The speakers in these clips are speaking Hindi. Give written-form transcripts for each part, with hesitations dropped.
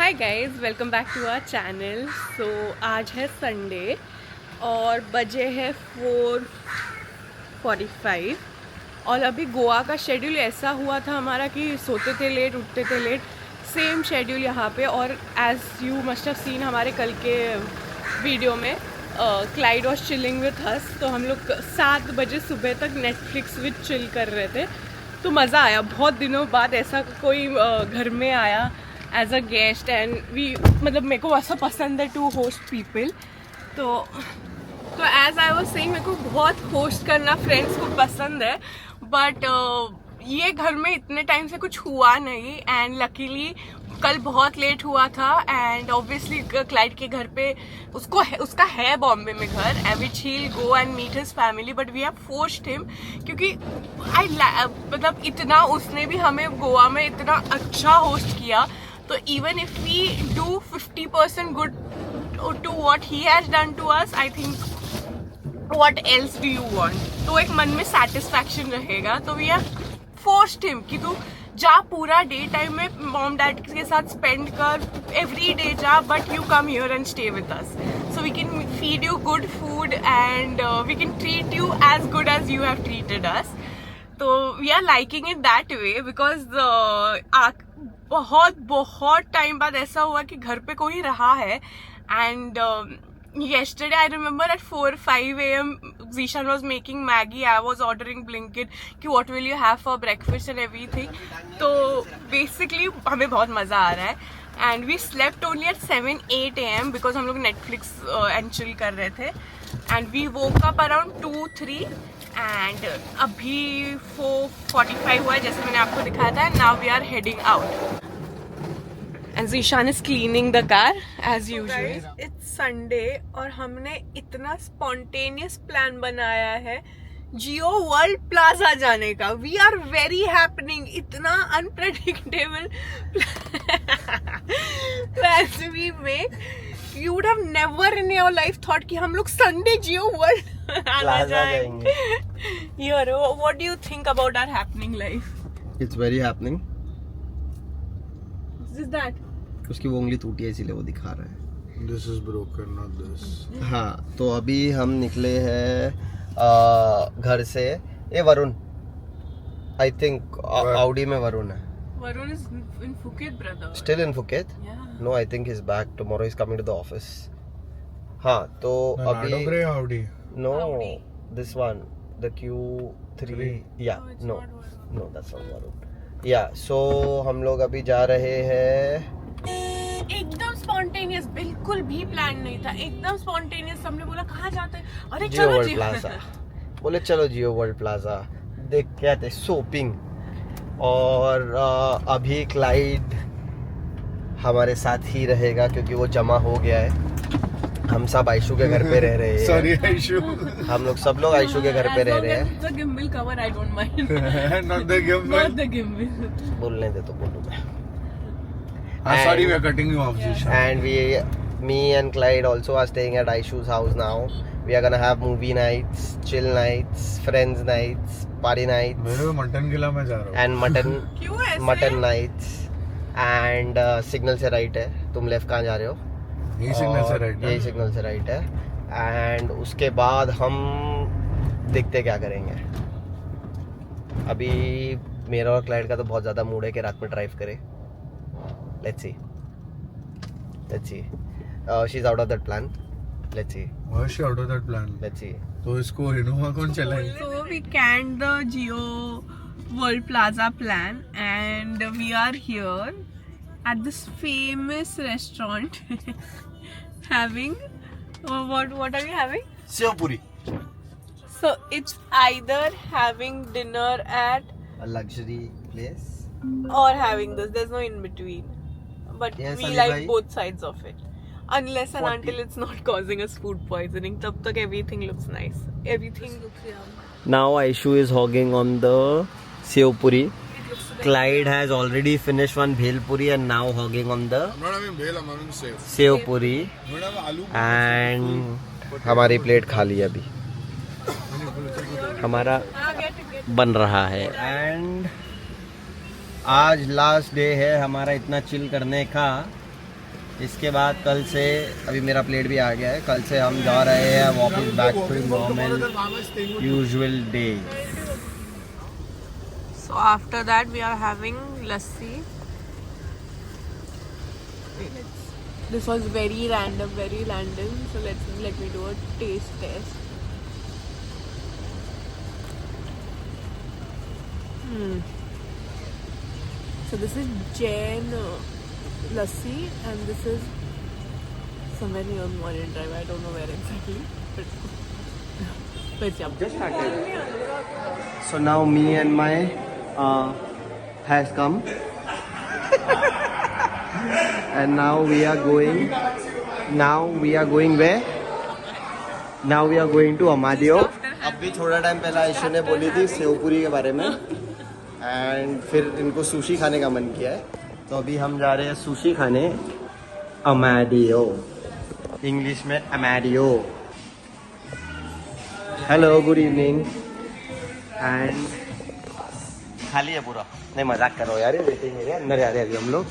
Hi guys, welcome back to our channel. So आज है संडे और बजे है 4:45 और अभी गोवा का शेड्यूल ऐसा हुआ था हमारा कि सोते थे लेट, उठते थे लेट, सेम शेड्यूल यहाँ पे। और as you must have seen हमारे कल के वीडियो में Clyde was chilling with us, तो हम लोग 7 बजे सुबह तक नेटफ्लिक्स विथ चिल कर रहे थे। तो मज़ा आया, बहुत दिनों बाद ऐसा कोई घर में आया as a guest and we, मतलब मेरे को ऐसा पसंद है टू होस्ट पीपल। तो एज आई वाज सेइंग, मेरे को बहुत होस्ट करना फ्रेंड्स को पसंद है, बट ये घर में इतने टाइम से कुछ हुआ नहीं। एंड लकीली कल बहुत लेट हुआ था एंड ऑब्वियसली क्लाइड के घर पे उसका है बॉम्बे में घर, which he will go and meet his family, but we have forced him क्योंकि मतलब इतना उसने भी हमें गोवा में इतना अच्छा होस्ट किया। तो even if we do 50% good to what he has done to us, I think what else do you want. तो एक मन में सेटिस्फैक्शन रहेगा। तो वी हैव फोर्स्ड हिम कि तू जा, पूरा डे टाइम में मॉम डैड के साथ स्पेंड कर, एवरी डे जा, but you come here and stay with us so we can feed you good food and we can treat you as good as you have treated us. तो we are liking it that way because बहुत टाइम बाद ऐसा हुआ कि घर पे कोई रहा है। And yesterday I remember at 4-5 a.m. Zishan was making Maggie, I was ordering Blinkit कि what will you have for breakfast and everything। तो basically हमें बहुत मज़ा आ रहा है and we slept only at 7-8 a.m. because हम लोग Netflix and chill कर रहे थे and we woke up around 2-3 and अभी 4:45 हुआ है जैसे मैंने आपको दिखाया था। Now we are heading out and Zishan is cleaning the car as usual। Guys, it's Sunday और हमने इतना spontaneous plan बनाया है जियो वर्ल्ड प्लाजा जाने का। We are very happening, इतना unpredictable plans we make। You would have never in your life thought कि हम लोग Sunday जियो वर्ल्ड प्लाजा जाएंगे। What do you think about our happening life? It's very happening। Is that? उसकी वो उंगली टूटी है इसीलिए वो दिखा रहा है। This is broken, not this। हाँ, तो अभी हम निकले हैं घर से। ये वरुण, आई थिंक आउडी में वरुण है। Varun is in Phuket, brother। Still in Phuket? Yeah। No, I think he's back tomorrow। He's coming to the office। हाँ, तो अभी Grey Audi। no, Audi। this one, the Q3। Yeah, No, it's no, not Varun। no, that's not Varun। Yeah, so हम लोग अभी जा रहे हैं। एकदम स्पॉन्टेनियस, बिल्कुल भी प्लान नहीं था, एकदम स्पॉन्टेनियस। हमने बोला कहाँ जाते हैं, अरे जियो चलो वर्ल्ड जियो प्लाजा। बोले चलो जियो वर्ल्ड प्लाजा देख के आते शॉपिंग। और अभी क्लाइड हमारे साथ ही रहेगा क्योंकि वो जमा हो गया है। हम सब आयशु के घर पे रह रहे हैं। Sorry, आयशु। हम लोग सब लोग आयशु के घर पे रह रहे हैं। The gimbal cover, I don't mind। Not the gimbal। Not the gimbal। बोलने दे तो बोलूँ मैं। Sorry, we are cutting you off, Zishan। And me and Clyde also are staying at Aishu's house now। We are gonna have movie nights, chill nights, friends nights, party nights। मेरे मटन किला में जा रहा हूँ। And क्यों ऐसे? mutton nights। And सिग्नल से राइट है, तुम लेफ्ट कहाँ जा रहे हो? यही सिग्नल से राइट है। यही सिग्नल से राइट है। एंड उसके बाद हम देखते क्या करेंगे। अभी मेरा और क्लाइड का तो बहुत ज़्यादा मूड है कि रात में ड्राइव करे। Let's see she is out of that plan. Let's see Why is she out of that plan? Let's see तो इसको इनोवा कौन चलाएगा? So we canned the Jio World Plaza plan and we are here at this famous restaurant having what are we having? Save पूरी। So it's either having dinner at luxury place or having this. There's no in between. But Yes, we Ali like bhai. both sides of it. Unless and 40. until it's not causing us food poisoning. Tab tak everything looks nice. Everything looks yum. Now Aishu is hogging on the sev puri। It looks very Clyde has already finished one bhel puri and now hogging on the I'm not having bhel, I'm having sev। Save पूरी। I'm not having aloo। And हमारी प्लेट खाली अभी, हमारा get बन रहा है। एंड आज लास्ट डे है हमारा इतना चिल करने का इसके बाद कल से अभी मेरा प्लेट भी आ गया है, कल से हम जा रहे हैं वापस back to normal usual day. So after that we are having lassi. This was very random. So let me do a taste test. So this is Jain lassi and this is somewhere near Marine Drive. I don't know where exactly, but yeah. Just started. So now me and my has come. And now we are going where? Now we are going to Amadio. अभी थोड़ा टाइम पहले आयशा ने बोली थी सेवपुरी के बारे में एंड फिर इनको सुशी खाने का मन किया है, तो अभी हम जा रहे हैं सुशी खाने अमाडियो, इंग्लिश में अमाडियो. Hello good evening. एंड खाली है पूरा, नहीं मजाक करो यार, वेटिंग एरिया अंदर जा रहे हैं अभी हम लोग.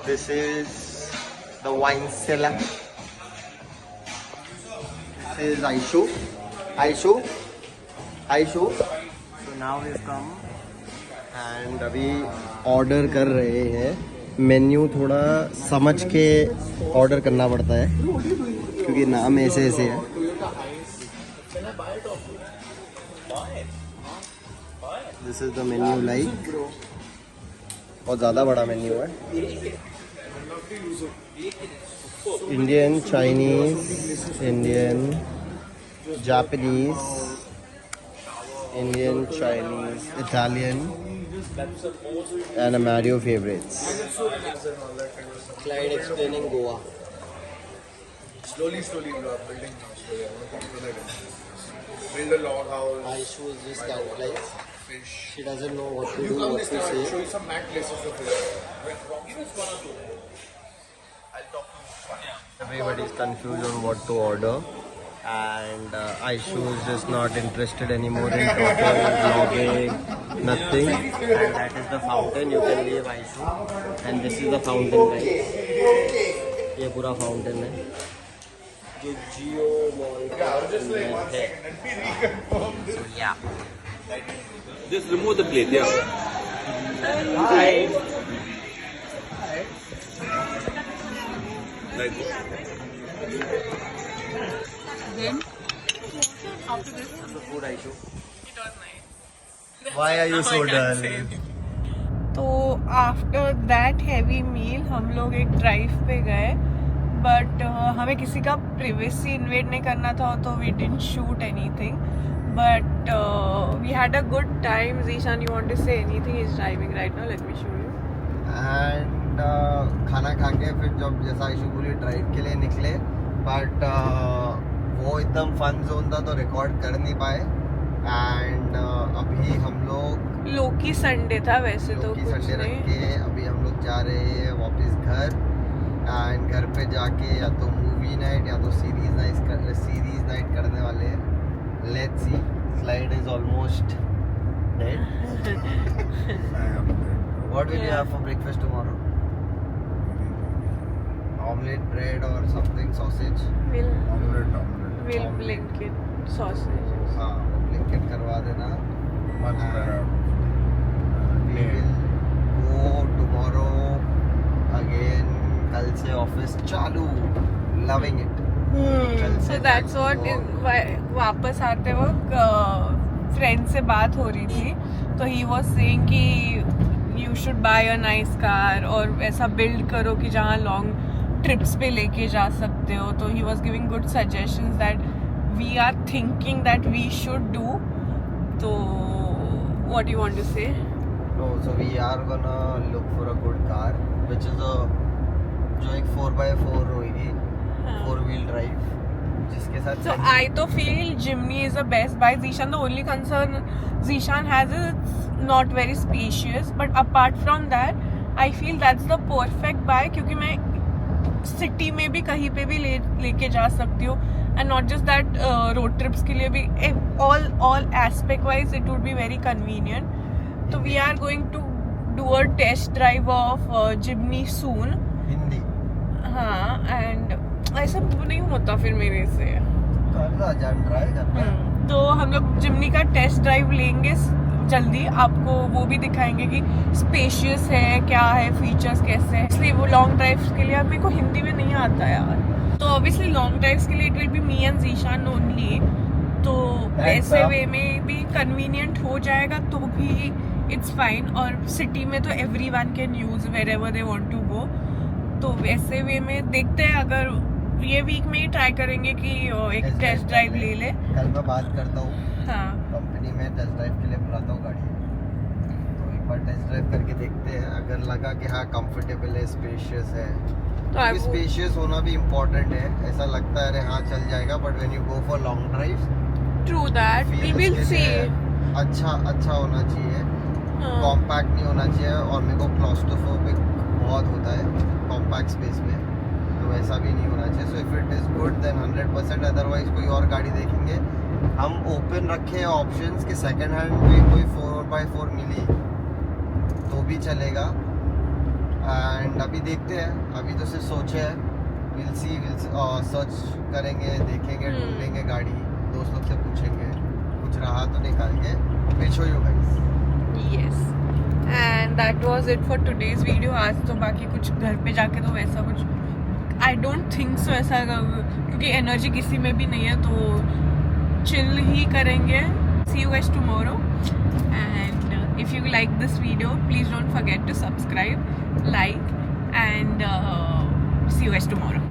This is the wine cellar. This is Aishu. So now we come and अभी ऑर्डर कर रहे हैं. मेन्यू थोड़ा समझ के ऑर्डर करना पड़ता है क्योंकि नाम ऐसे है. This is the menu like, बहुत ज़्यादा बड़ा मेन्यू है. Indian, Chinese, Indian, Japanese, Indian, Chinese, Italian, and Amadio favorites. Clyde explaining Goa. Slowly we are building now. Build a log house. Aishu is just kind of like, Fish. she doesn't know what to You do, come what this to time, I'll show say. you some mad places to fish. I'll talk to you. Everybody is confused on what to order, and Aishu is just not interested anymore in talking, vlogging, nothing. And that is the fountain. You can leave Aishu. And this is the fountain, guys. ये पूरा fountain है जो जियो मॉल का है. So yeah. Just remove the plate, yeah. Like, Then after this, The food, Aishu. it was nice. Why are you so dull? तो आफ्टर दैट हैवी मील हम लोग एक ड्राइव पे गए, बट हमें किसी का प्रिवेसी इन्वेट नहीं करना था, तो we didn't shoot anything, but we had a good time. Zeeshan, you want to say anything? Is driving right now, let me show you. And खाना खा के फिर जब जैसा आयशु बोली ड्राइव के लिए निकले, बट वो एकदम फन जोन था तो रिकॉर्ड कर नहीं पाए. एंड अभी हम लोग लोकी संडे था वैसे तो कुछ संडे रख नहीं. के अभी हम लोग जा रहे हैं वापस घर. एंड घर पे जाके या तो मूवी नाइट या तो सीरीज नाइट करने वाले हैं. Let's see. Slide is almost dead. What will you have for breakfast tomorrow? Omelette, bread or something, sausage? We'll Blinkit sausages. हाँ, वो Blinkit करवा देना. Much better. We will go tomorrow again. कल से ऑफिस चालू. Loving it. कल So से that's what वापस आते वक्त फ्रेंड से बात हो रही थी, तो ही वॉज सेइंग कि you should buy a nice car और ऐसा बिल्ड करो कि जहाँ लॉन्ग ट्रिप्स पे लेके जा सकते हो. तो he was giving good suggestions that we are thinking that we should do. तो what you want to say? No, so we are gonna look for a good car, which is जो एक 4x4 होगी, 4-wheel drive, जिसके साथ. So I तो feel Jimny is the best buy. Zishan, the only concern Zishan has is it's not very spacious, but apart from that, I feel that's the perfect buy क्योंकि मैं सिटी में भी कहीं पे भी लेके जा सकती हूँ, and not just that road trips के लिए भी all aspect wise it would be very convenient. So we are going to do a test drive of Jimny soon. Hindi हाँ, and ऐसा नहीं होता फिर मेरे से। करना जान ट्राई करना। तो हम लोग जिमनी का टेस्ट ड्राइव लेंगे जल्दी, आपको वो भी दिखाएंगे कि स्पेशियस है क्या है, फीचर्स कैसे हैं। इसलिए वो लॉन्ग ड्राइव्स के लिए, अब मेरे को हिंदी में नहीं आता यार, तो ऑब्वियसली लॉन्ग ड्राइव्स के लिए it will be me and Zeeshan only. तो ऐसे वे में भी कन्वीनियंट हो जाएगा तो भी इट्स फाइन, और सिटी में तो everyone can use wherever they want to go. तो वैसे वे में देखते हैं, अगर ये वीक में ही ट्राई करेंगे कि एक टेस्ट ड्राइव ले ले। कल मैं बात करता हूँ हाँ, कंपनी में, टेस्ट ड्राइव के लिए बुलाता हूँ गाड़ी, तो एक बार टेस्ट ड्राइव करके देखते हैं। अगर लगा कि हाँ कंफर्टेबल है, स्पेशियस है, तो स्पेशियस होना भी इम्पोर्टेंट है। ऐसा लगता है अरे हाँ चल जाएगा, but when you go for long drive, true that, we will see. अच्छा होना चाहिए, कॉम्पैक्ट नहीं होना चाहिए। और मेरे को क्लॉस्ट्रोफोबिक बहुत होता है कॉम्पैक्ट स्पेस में, तो वैसा भी नहीं होना चाहिए। So if it is good then 100%, otherwise कोई और गाड़ी देखेंगे। हम ओपन रखे हैं ऑप्शंस कि सेकंड हैंड में कोई 4x4 मिली तो भी चलेगा। एंड अभी देखते हैं, अभी तो सिर्फ सोचे हैं, विल सी सर्च करेंगे, देखेंगे, ढूंढेंगे गाड़ी, दोस्त लोग से पूछेंगे, कुछ रहा तो निकाल के will show you guys. Yes, and that was it for today's video. आज तो बाकी कुछ घर पे जाके तो वैसा कुछ I don't think so ऐसा, क्योंकि एनर्जी किसी में भी नहीं है, तो चिल ही करेंगे। See you guys tomorrow, and if you like this video, please don't forget to subscribe, like, and see you guys tomorrow.